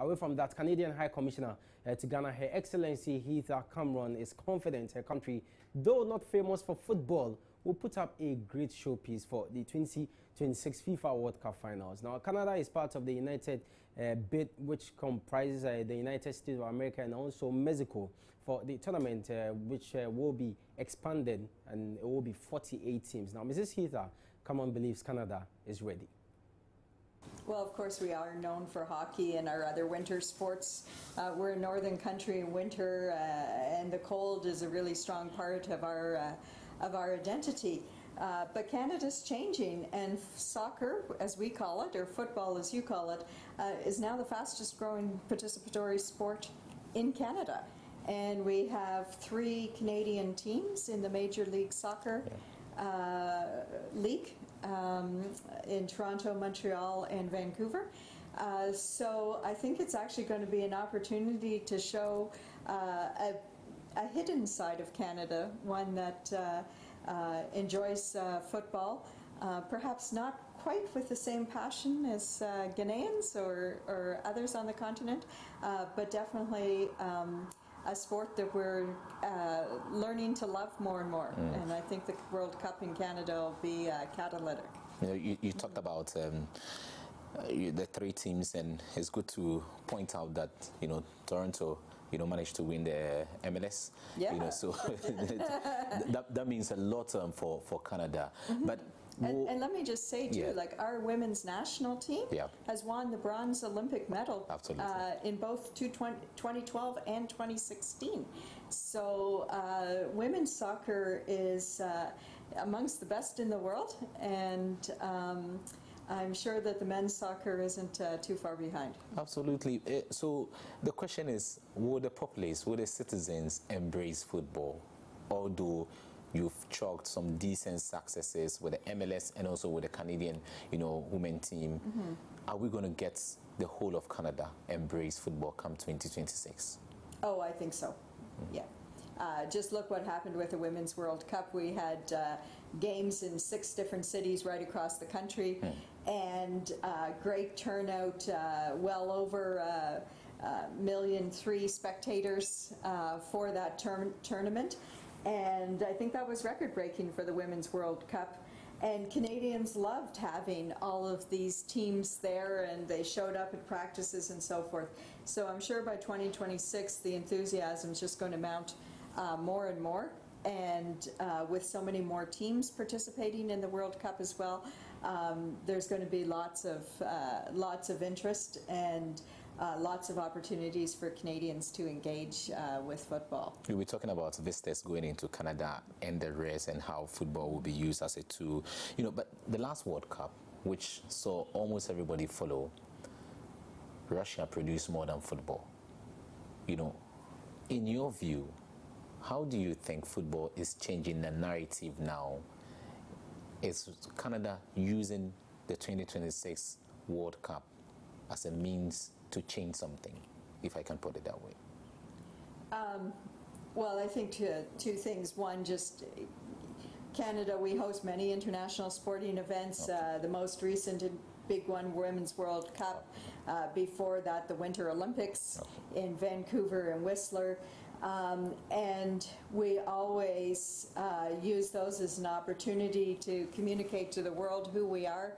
Away from that, Canadian High Commissioner to Ghana, Her Excellency Heather Cameron, is confident her country, though not famous for football, will put up a great showpiece for the 2026 FIFA World Cup finals. Now, Canada is part of the United bid, which comprises the United States of America and also Mexico for the tournament, which will be expanded, and it will be 48 teams. Now, Mrs. Heather Cameron believes Canada is ready. Well, of course, we are known for hockey and our other winter sports. We're a northern country in winter, and the cold is a really strong part of our identity. But Canada's changing, and soccer, as we call it, or football as you call it, is now the fastest growing participatory sport in Canada. And we have 3 Canadian teams in the Major League Soccer League in Toronto, Montreal, and Vancouver. So I think it's actually going to be an opportunity to show a hidden side of Canada, one that enjoys football, perhaps not quite with the same passion as Ghanaians or others on the continent, but definitely a sport that we're learning to love more and more. And I think the World Cup in Canada will be catalytic. You talked about the 3 teams, and it's good to point out that Toronto managed to win the MLS. Yeah. So that means a lot for Canada. But and let me just say too, like our women's national team has won the bronze Olympic medal in both 2012 and 2016. So women's soccer is amongst the best in the world, and I'm sure that the men's soccer isn't too far behind. Absolutely. So the question is, will the populace, will the citizens embrace football? Although you've chalked some decent successes with the MLS and also with the Canadian, women team, are we going to get the whole of Canada embrace football come 2026? Oh, I think so. Yeah. Just look what happened with the Women's World Cup. We had games in 6 different cities right across the country, and great turnout, well over 1.3 million spectators for that tournament. And I think that was record-breaking for the Women's World Cup. And Canadians loved having all of these teams there, and they showed up at practices and so forth. So I'm sure by 2026, the enthusiasm is just going to mount more and more. And with so many more teams participating in the World Cup as well, there's going to be lots of interest and lots of opportunities for Canadians to engage with football. We'll be talking about visitors going into Canada and the rest, and how football will be used as a tool. But the last World Cup, which saw almost everybody follow, Russia produced more than football. In your view, how do you think football is changing the narrative now? Is Canada using the 2026 World Cup as a means to change something, if I can put it that way? Well, I think two things. One, just Canada, we host many international sporting events. The most recent big one, Women's World Cup. Before that, the Winter Olympics in Vancouver and Whistler. And we always use those as an opportunity to communicate to the world who we are,